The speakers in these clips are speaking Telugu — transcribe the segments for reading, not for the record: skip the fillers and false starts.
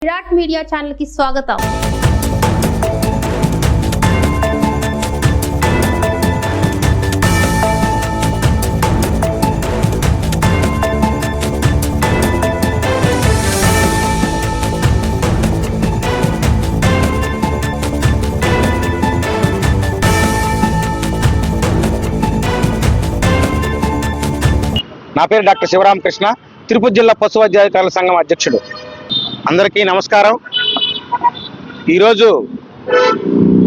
విరాట్ మీడియా ఛానల్ కి స్వాగతం. నా పేరు డాక్టర్ శివరామకృష్ణ, తిరుపతి జిల్లా పశు వైద్యాధికారుల సంఘం అధ్యక్షుడు. అందరికీ నమస్కారం. ఈరోజు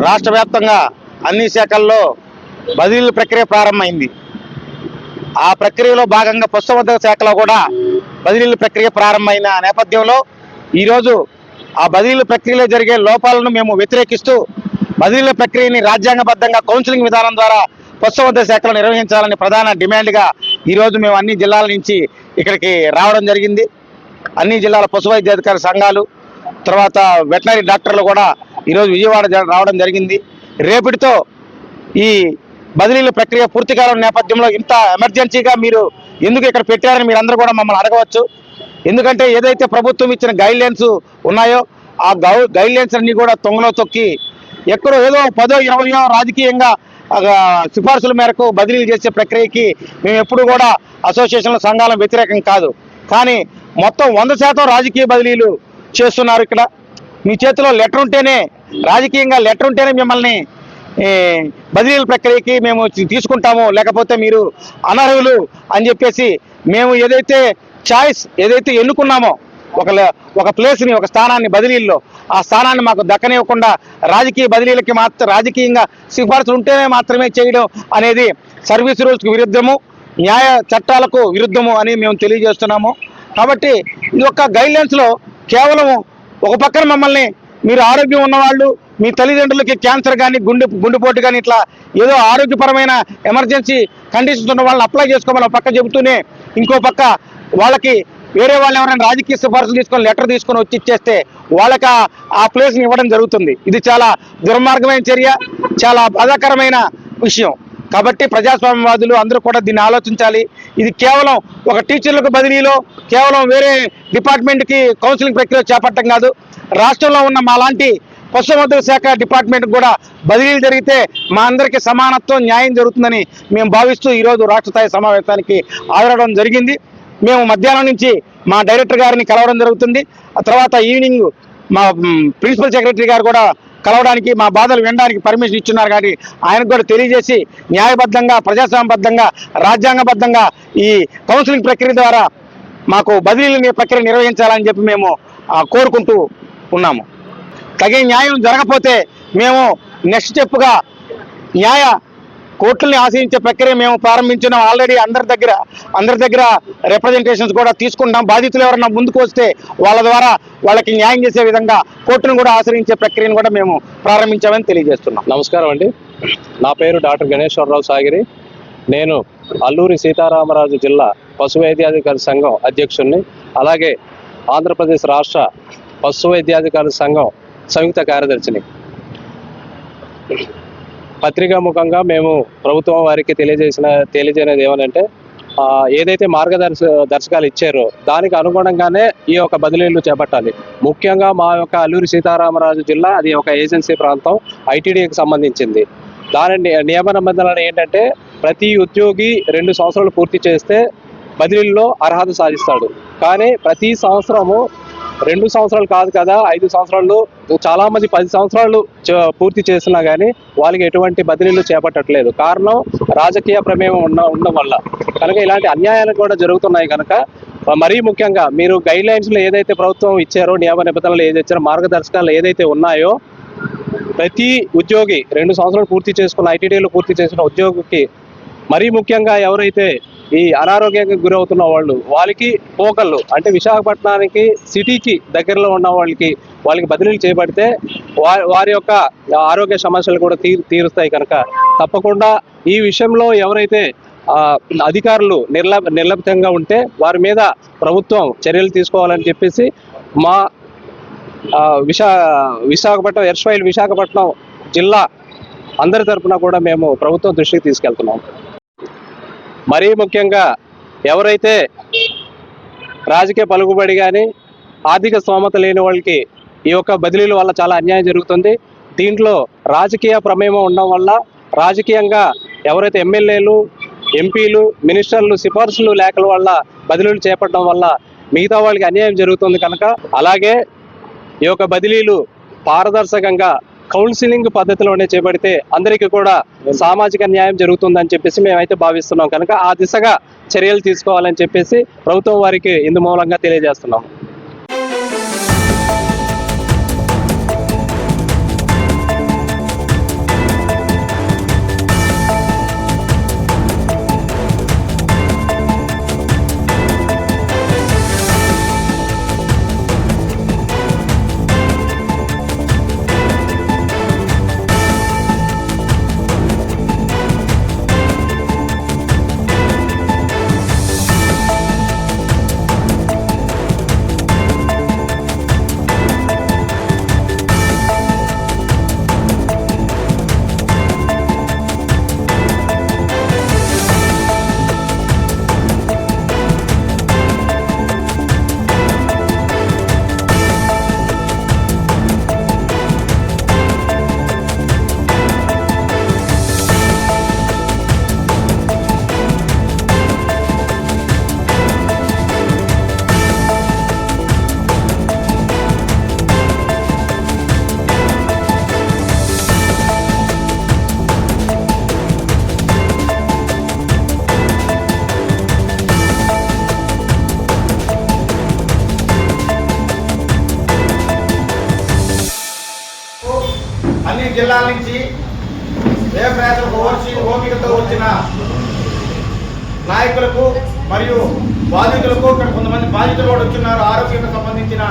రాష్ట్ర వ్యాప్తంగా అన్ని శాఖల్లో బదిలీల ప్రక్రియ ప్రారంభమైంది. ఆ ప్రక్రియలో భాగంగా పశుసంవర్ధక శాఖలో కూడా బదిలీల ప్రక్రియ ప్రారంభమైన నేపథ్యంలో ఈరోజు ఆ బదిలీల ప్రక్రియలో జరిగే లోపాలను మేము వ్యతిరేకిస్తూ బదిలీల ప్రక్రియని రాజ్యాంగబద్ధంగా కౌన్సిలింగ్ విధానం ద్వారా పశుసంవర్ధక శాఖలో నిర్వహించాలని ప్రధాన డిమాండ్గా ఈరోజు మేము అన్ని జిల్లాల నుంచి ఇక్కడికి రావడం జరిగింది. అన్ని జిల్లాల పశు వైద్యాధికారి సంఘాలు, తర్వాత వెటనరీ డాక్టర్లు కూడా ఈరోజు విజయవాడ రావడం జరిగింది. రేపటితో ఈ బదిలీల ప్రక్రియ పూర్తి కాలం నేపథ్యంలో ఇంత ఎమర్జెన్సీగా మీరు ఎందుకు ఇక్కడ పెట్టారని మీరందరూ కూడా మమ్మల్ని అడగవచ్చు. ఎందుకంటే ఏదైతే ప్రభుత్వం ఇచ్చిన గైడ్లైన్స్ ఉన్నాయో ఆ గైడ్లైన్స్ అన్ని కూడా తొంగలో తొక్కి ఎక్కడో ఏదో 10, 20 రాజకీయంగా సిఫార్సుల మేరకు బదిలీలు చేసే ప్రక్రియకి మేము ఎప్పుడు కూడా అసోసియేషన్ల సంఘాల వ్యతిరేకం కాదు. కానీ మొత్తం 100% రాజకీయ బదిలీలు చేస్తున్నారు. ఇక్కడ మీ చేతిలో లెటర్ ఉంటేనే, రాజకీయంగా లెటర్ ఉంటేనే మిమ్మల్ని బదిలీల ప్రక్రియకి మేము తీసుకుంటాము, లేకపోతే మీరు అనర్హులు అని చెప్పేసి మేము ఏదైతే చాయిస్ ఏదైతే ఎన్నుకున్నామో ఒక ప్లేస్ని, ఒక స్థానాన్ని బదిలీల్లో ఆ స్థానాన్ని మాకు దక్కనివ్వకుండా రాజకీయ బదిలీలకి రాజకీయంగా సిఫార్సులు ఉంటేనే మాత్రమే చేయడం అనేది సర్వీస్ రూల్స్కి విరుద్ధము, న్యాయ చట్టాలకు విరుద్ధము అని మేము తెలియజేస్తున్నాము. కాబట్టి ఇది ఒక గైడ్లైన్స్లో కేవలం ఒక పక్కన మమ్మల్ని మీరు ఆరోగ్యం ఉన్నవాళ్ళు, మీ తల్లిదండ్రులకి క్యాన్సర్ కానీ గుండెపోటు కానీ ఇట్లా ఏదో ఆరోగ్యపరమైన ఎమర్జెన్సీ కండిషన్స్ ఉన్న వాళ్ళని అప్లై చేసుకోమని ఒక పక్క చెబుతూనే ఇంకో పక్క వాళ్ళకి వేరే వాళ్ళు ఎవరైనా రాజకీయ సిఫార్సులు తీసుకొని లెటర్ తీసుకొని వచ్చి ఇచ్చేస్తే వాళ్ళకి ఆ ప్లేస్ని ఇవ్వడం జరుగుతుంది. ఇది చాలా దుర్మార్గమైన చర్య, చాలా బాధాకరమైన విషయం. కాబట్టి ప్రజాస్వామ్యవాదులు అందరూ కూడా దీన్ని ఆలోచించాలి. ఇది కేవలం ఒక టీచర్లకు బదిలీలో, కేవలం వేరే డిపార్ట్మెంట్కి కౌన్సిలింగ్ ప్రక్రియ చేపట్టడం కాదు. రాష్ట్రంలో ఉన్న మాలాంటి పశుసంవర్ధక శాఖ డిపార్ట్మెంట్ కూడా బదిలీలు జరిగితే మా అందరికీ సమానత్వం, న్యాయం జరుగుతుందని మేము భావిస్తూ ఈరోజు రాష్ట్ర స్థాయి సమావేశానికి హాజరవడం జరిగింది. మేము మధ్యాహ్నం నుంచి మా డైరెక్టర్ గారిని కలవడం జరుగుతుంది. ఆ తర్వాత ఈవినింగ్ మా ప్రిన్సిపల్ సెక్రటరీ గారు కూడా కలవడానికి, మా బాధలు వినడానికి పర్మిషన్ ఇచ్చున్నారు. కానీ ఆయనకు కూడా తెలియజేసి న్యాయబద్ధంగా, ప్రజాస్వామ్యబద్ధంగా, రాజ్యాంగబద్ధంగా ఈ కౌన్సిలింగ్ ప్రక్రియ ద్వారా మాకు బదిలీల ప్రక్రియ నిర్వహించాలని చెప్పి మేము కోరుకుంటూ ఉన్నాము. తగిన న్యాయం జరగకపోతే మేము నెక్స్ట్ స్టెప్గా న్యాయ కోర్టుల్ని ఆశ్రయించే ప్రక్రియ మేము ప్రారంభించినాం. ఆల్రెడీ అందరి దగ్గర రిప్రజెంటేషన్స్ కూడా తీసుకుంటాం. బాధితులు ఎవరన్నా ముందుకు వస్తే వాళ్ళ ద్వారా వాళ్ళకి న్యాయం చేసే విధంగా కోర్టును కూడా ఆశ్రయించే ప్రక్రియను కూడా మేము ప్రారంభించామని తెలియజేస్తున్నాం. నమస్కారం అండి. నా పేరు డాక్టర్ గణేశ్వరరావు సాగిరి. నేను అల్లూరి సీతారామరాజు జిల్లా పశు వైద్యాధికారి సంఘం అధ్యక్షుడిని, అలాగే ఆంధ్రప్రదేశ్ రాష్ట్ర పశు వైద్యాధికారి సంఘం సంయుక్త కార్యదర్శిని. పత్రికాముఖంగా మేము ప్రభుత్వం వారికి తెలియజేయనేది ఏమనంటే, ఏదైతే మార్గదర్శకాలు ఇచ్చారో దానికి అనుగుణంగానే ఈ యొక్క బదిలీలు చేపట్టాలి. ముఖ్యంగా మా యొక్క అల్లూరి సీతారామరాజు జిల్లా అది ఒక ఏజెన్సీ ప్రాంతం, ఐటీడీకి సంబంధించింది. దాని నియమ నిబంధనలు ఏంటంటే ప్రతి ఉద్యోగి 2 సంవత్సరాలు పూర్తి చేస్తే బదిలీల్లో అర్హత సాధిస్తాడు. కానీ ప్రతి సంవత్సరము 2 సంవత్సరాలు కాదు కదా, 5 సంవత్సరాలు, చాలా మంది 10 సంవత్సరాలు పూర్తి చేసినా కానీ వాళ్ళకి ఎటువంటి బదిలీలు చేపట్టట్లేదు. కారణం రాజకీయ ప్రమేయం ఉండడం వల్ల. కనుక ఇలాంటి అన్యాయాలు కూడా జరుగుతున్నాయి. కనుక మరీ ముఖ్యంగా మీరు గైడ్లైన్స్లో ఏదైతే ప్రభుత్వం ఇచ్చారో, నియమ నిబంధనలు ఏదైతే ఇచ్చారో, మార్గదర్శకాలు ఏదైతే ఉన్నాయో, ప్రతి ఉద్యోగి 2 సంవత్సరాలు పూర్తి చేసుకున్న ఐటీడీలో పూర్తి చేసిన ఉద్యోగికి, మరీ ముఖ్యంగా ఎవరైతే ఈ అనారోగ్యానికి గురవుతున్న వాళ్ళకి పోకళ్ళు అంటే విశాఖపట్నానికి సిటీకి దగ్గరలో ఉన్న వాళ్ళకి బదిలీలు చేపడితే వారి యొక్క ఆరోగ్య సమస్యలు కూడా తీరుస్తాయి. కనుక తప్పకుండా ఈ విషయంలో ఎవరైతే అధికారులు నిర్లప్తంగా ఉంటే వారి మీద ప్రభుత్వం చర్యలు తీసుకోవాలని చెప్పేసి మా విశాఖపట్నం ఎర్స్వైల్ విశాఖపట్నం జిల్లా అందరి తరఫున కూడా మేము ప్రభుత్వం దృష్టికి తీసుకెళ్తున్నాం. మరీ ముఖ్యంగా ఎవరైతే రాజకీయ పలుకుబడి కానీ ఆర్థిక స్తోమత లేని వాళ్ళకి ఈ యొక్క బదిలీల వల్ల చాలా అన్యాయం జరుగుతుంది. దీంట్లో రాజకీయ ప్రమేయం ఉండడం వల్ల, రాజకీయంగా ఎవరైతే ఎమ్మెల్యేలు, ఎంపీలు, మినిస్టర్లు సిఫార్సులు లేఖల వల్ల బదిలీలు చేపట్టడం వల్ల మిగతా వాళ్ళకి అన్యాయం జరుగుతుంది కనుక, అలాగే ఈ యొక్క బదిలీలు పారదర్శకంగా కౌన్సిలింగ్ పద్ధతిలోనే చేపడితే అందరికీ కూడా సామాజిక న్యాయం జరుగుతుందని చెప్పేసి మేమైతే భావిస్తున్నాం కనుక ఆ దిశగా చర్యలు తీసుకోవాలని చెప్పేసి ప్రభుత్వం వారికి ఇందు మూలంగా తెలియజేస్తున్నాం. అన్ని జిల్లాల నుంచి వ్యవసాయాలకు ఓపికతో వచ్చిన నాయకులకు మరియు బాధితులకు, ఇక్కడ కొంతమంది బాధితులు కూడా వచ్చిన్నారు. ఆరోగ్యానికి సంబంధించిన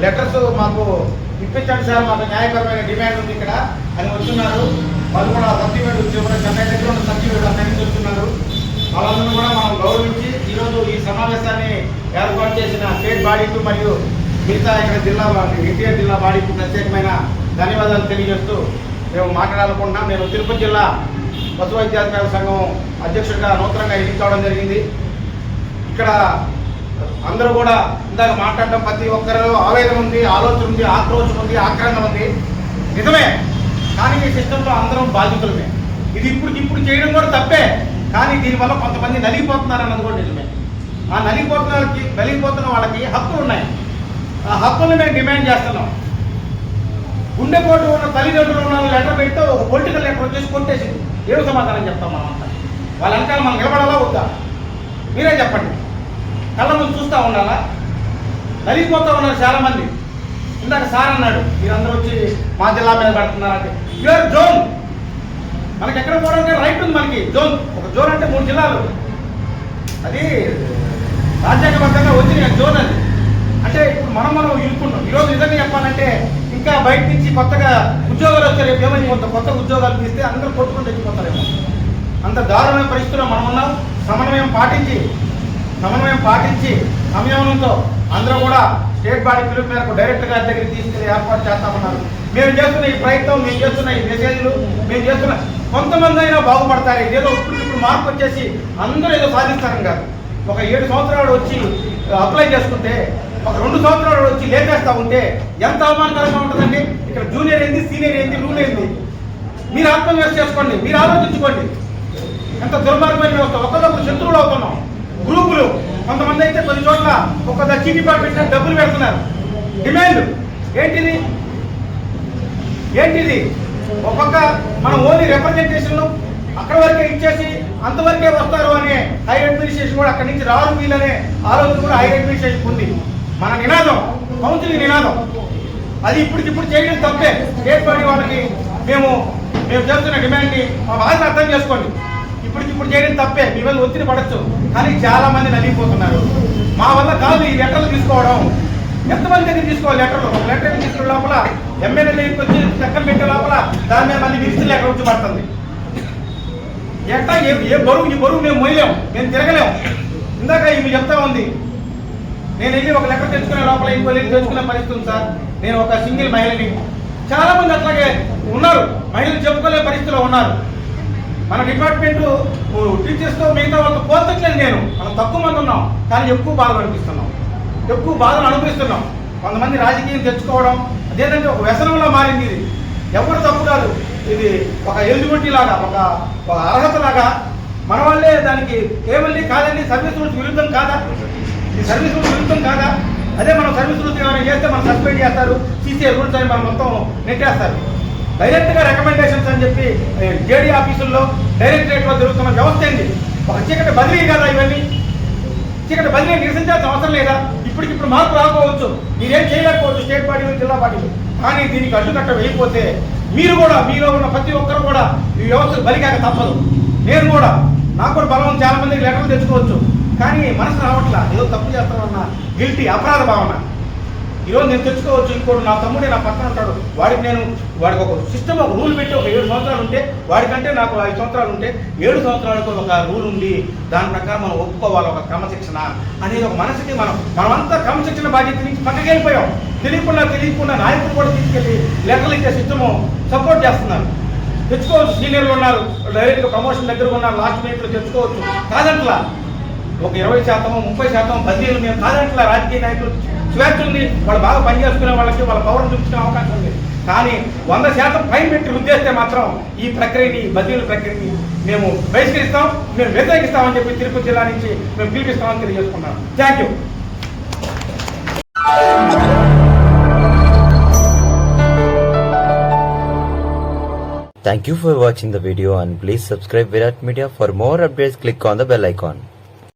లెటర్స్ మాకు ఇప్పించండి సార్, మాకు న్యాయపరమైన డిమాండ్ ఉంది ఇక్కడ అని వచ్చున్నారు. వాళ్ళు కూడా సర్టిఫికేట్ వచ్చి కూడా చెన్నై దగ్గర ఉన్న సర్టిఫికేట్ అక్కడి నుంచి వస్తున్నారు. వాళ్ళందరూ కూడా మనం గౌరవించి ఈరోజు ఈ సమావేశాన్ని ఏర్పాటు చేసిన స్టేట్ బాడీకి మరియు మిగతా ఇక్కడ జిల్లా ఎన్టీఆర్ జిల్లా బాడీకి ప్రత్యేకమైన ధన్యవాదాలు తెలియజేస్తూ మేము మాట్లాడాలనుకుంటున్నాం. నేను తిరుపతి జిల్లా పశు వైద్యాధికారుల సంఘం అధ్యక్షుడిగా నూతనంగా ఎన్నికవడం జరిగింది. ఇక్కడ అందరూ కూడా ఇందాక మాట్లాడడం ప్రతి ఒక్కరిలో ఆవేదన ఉంది, ఆలోచన ఉంది, ఆక్రోశం ఉంది, ఆక్రందన ఉంది. నిజమే, కానీ ఈ సిస్టంలో అందరం బాధితులమే. ఇది ఇప్పుడు చేయడం కూడా తప్పే, కానీ దీనివల్ల కొంతమంది నలిగిపోతున్నారు అన్నది కూడా నిజమే. ఆ నలిగిపోతున్న వాళ్ళకి హక్కులు ఉన్నాయి. ఆ హక్కులను మేము డిమాండ్ చేస్తున్నాం. గుండెపోటు ఉన్న తల్లిదండ్రులు ఉన్న లెటర్ పెడితే ఒక పొలిటికల్ లెటర్ వచ్చేసి కొట్టేసింది. ఏమి సమాధానం చెప్తాం మనం అంతా? వాళ్ళ వెనకాల మనం నిలబడాలా వద్దా? మీరే చెప్పండి. కళ్ళ ముందు చూస్తూ ఉండాలా? నలిగిపోతూ ఉన్నారు చాలామంది. ఇందాక సార్ అన్నాడు, మీరందరూ వచ్చి మా జిల్లా మీద పెడుతున్నారంటే యూఆర్ జోన్. మనకి ఎక్కడ పోవడానికి రైట్ ఉంది. మనకి జోన్, ఒక జోన్ అంటే 3 జిల్లాలు. అది రాజ్యాంగబద్ధంగా వచ్చిన జోన్. అది అంటే ఇప్పుడు మనం ఇరుక్కున్నాం. ఈరోజు నిజంగా చెప్పాలంటే ఇంకా బయట నుంచి కొత్తగా ఉద్యోగాలు వచ్చారు. రేపు ఏమైపోతాం, కొత్త ఉద్యోగాలు తీస్తే అందరూ కొట్టుకుని తెచ్చిపోతారేమో. అంత దారుణమైన పరిస్థితుల్లో మనం ఉన్నాం. సమన్వయం పాటించి సంయమనంతో అందరూ కూడా స్టేట్ బాడీ పిలుపు మేరకు డైరెక్టర్ గారి దగ్గర తీసుకుని ఏర్పాటు చేస్తామన్నారు. మేము చేస్తున్న ఈ ప్రయత్నం, మేము చేస్తున్న ఈ మెసేజ్లు, మేము చేస్తున్న కొంతమంది అయినా బాగుపడతారు. ఇదేదో ఇప్పుడు మార్పు వచ్చేసి అందరూ ఏదో సాధిస్తారని కాదు. ఒక 7 సంవత్సరాలు వచ్చి అప్లై చేసుకుంటే, ఒక 2 సంవత్సరాలు వచ్చి లేపేస్తా ఉంటే ఎంత అవమానకరంగా ఉంటుందండి. ఇక్కడ జూనియర్ ఏంది, సీనియర్ ఏంది, రూల్ ఏంది? మీరు ఆత్మవిమర్శ చేసుకోండి, మీరు ఆలోచించుకోండి. ఎంత దుర్మార్గమైన వ్యవస్థ. ఒకరికొకరు శత్రువులు అవుతున్నాం. గ్రూపులు కొంతమంది అయితే కొన్ని చోట్ల ఒక చీటీ పెట్టిన డబ్బులు పెడుతున్నారు. డిమాండ్ ఏంటిది? ఒక్కొక్క మనం ఓన్లీ రిప్రజెంటేషన్లు అక్కడ వరకే ఇచ్చేసి అంతవరకే వస్తారు అనే హై అడ్మినిస్ట్రేషన్ కూడా అక్కడి నుంచి రారు వీళ్ళనే ఆలోచన కూడా హై అడ్మినిస్ట్రేషన్ ఉంది. మన నినాదం, కౌన్సిలింగ్ నినాదం, అది ఇప్పుడు చేయడం తప్పే. స్టేట్ బాడీ వాళ్ళకి మేము చేస్తున్న డిమాండ్ని మా బాధను అర్థం చేసుకోండి. ఇప్పుడు చేయడం తప్పే. మీ వల్ల ఒత్తిడి పడచ్చు, కానీ చాలా మంది నలిగిపోతున్నారు. మా వల్ల కాదు ఈ లెటర్లు తీసుకోవడం. ఎంతమంది దగ్గర తీసుకోవాలి లెటర్లు? ఒక లెటర్ తీసుకునే లోపల ఎమ్మెల్యే దగ్గరికి వచ్చి చక్కర పెట్టే లోపల దాని మీద మళ్ళీ విరిచి లెటర్ వచ్చి పడుతుంది. ఎట్లా ఈ బరువు మేము మోయలేము, మేము తిరగలేము. ఇందాక ఇవి చెప్తా ఉంది. నేను వెళ్ళి ఒక లెటర్ తెచ్చుకునే లోపల ఇంకో వెళ్ళి తెచ్చుకునే పరిస్థితి ఉంది సార్. నేను ఒక సింగిల్ మహిళని. చాలా మంది అట్లాగే ఉన్నారు, మహిళలు చెప్పుకోలే పరిస్థితిలో ఉన్నారు. మన డిపార్ట్మెంట్ టీచర్స్తో మిగతా వాళ్ళతో పోల్చట్లేదు నేను. మనం తక్కువ మంది ఉన్నాం, కానీ ఎక్కువ బాధలు అనిపిస్తున్నాం, ఎక్కువ బాధలు అనుభవిస్తున్నాం. కొంతమంది రాజకీయం తెచ్చుకోవడం అదేంటంటే ఒక వ్యసనంలా మారింది. ఇది ఎవరు తప్పు కాదు, ఇది ఒక ఎలిజిబిలిటీ లాగా, ఒక అర్హత లాగా. మన వాళ్ళే దానికి ఏమల్లి కాదండి, సర్వీస్ రూల్స్ విరుద్ధం కాదా? ఇది సర్వీస్ రూల్స్ విరుద్ధం కాదా? అదే మనం సర్వీస్ రూల్స్ ఏమైనా చేస్తే మనం సస్పెండ్ చేస్తారు, సీసీ రూల్స్ అని మనం మొత్తం నెట్టేస్తారు. డైరెక్ట్గా రికమెండేషన్స్ అని చెప్పి జేడీ ఆఫీసుల్లో డైరెక్టరేట్లో జరుగుతున్న వ్యవస్థ ఏంటి? ఒక చీకటి బదిలీ కదా ఇవన్నీ. చీకటి బదిలీ నిరసించాల్సిన అవసరం లేదా? ఇప్పటికిప్పుడు మార్పు రాకపోవచ్చు, మీరేం చేయలేకపోవచ్చు స్టేట్ పార్టీలు, జిల్లా పార్టీలు. కానీ దీనికి అడ్డుకట్ట వేయకపోతే మీరు కూడా, మీలో ఉన్న ప్రతి ఒక్కరు కూడా ఈ వ్యవస్థకు బలికాక తప్పదు. నేను కూడా, నాకు కూడా బలం, చాలా మందికి లెటర్లు తెచ్చుకోవచ్చు, కానీ మనసు రావట్లా, ఏదో తప్పు చేస్తామన్న గిల్టీ, అపరాధ భావన. ఈరోజు నేను తెచ్చుకోవచ్చు, ఇంకోటి నా తమ్ముడే నా పక్కన ఉంటాడు, వాడికి ఒక సిస్టమ్, ఒక రూల్ పెట్టి ఒక 7 సంవత్సరాలు ఉంటే, వాడికంటే నాకు 5 సంవత్సరాలు ఉంటే 7 సంవత్సరాలకు ఒక రూల్ ఉంది, దాని ప్రకారం మనం ఒప్పుకోవాలి. ఒక క్రమశిక్షణ అనేది ఒక మనసుకి మనమంతా క్రమశిక్షణ బాధ్యత నుంచి పక్కకి వెళ్ళిపోయాం. తెలియకుండా నాయకులు కూడా తీసుకెళ్ళి లెటర్లు ఇచ్చే సిస్టము సపోర్ట్ చేస్తున్నారు. తెచ్చుకోవచ్చు, సీనియర్లు ఉన్నారు, డైరెక్ట్గా ప్రమోషన్ దగ్గర ఉన్నారు, లాస్ట్ మినిట్లో తెచ్చుకోవచ్చు. కాదంట్లా ఒక 20%, 30% బదిలీలు మేము కాదంట్లా. రాజకీయ నాయకులు స్వేచ్ఛ ఉంది, వాళ్ళు బాగా పనిచేసుకునే వాళ్ళకి వాళ్ళ పవర్ చూపించుకునే అవకాశం ఉంది. కానీ 100% పైన పెట్టి ఉద్దేశిస్తే మాత్రం ఈ ప్రక్రియని, బదిలీల ప్రక్రియని మేము బహిష్కరిస్తాం, మేము వ్యతిరేకిస్తామని చెప్పి తిరుపతి జిల్లా నుంచి మేము పిలిపిస్తామని తెలియజేసుకున్నాం. Thank you. Thank you for watching the video and please subscribe Virat Media. For more updates, click on the bell icon.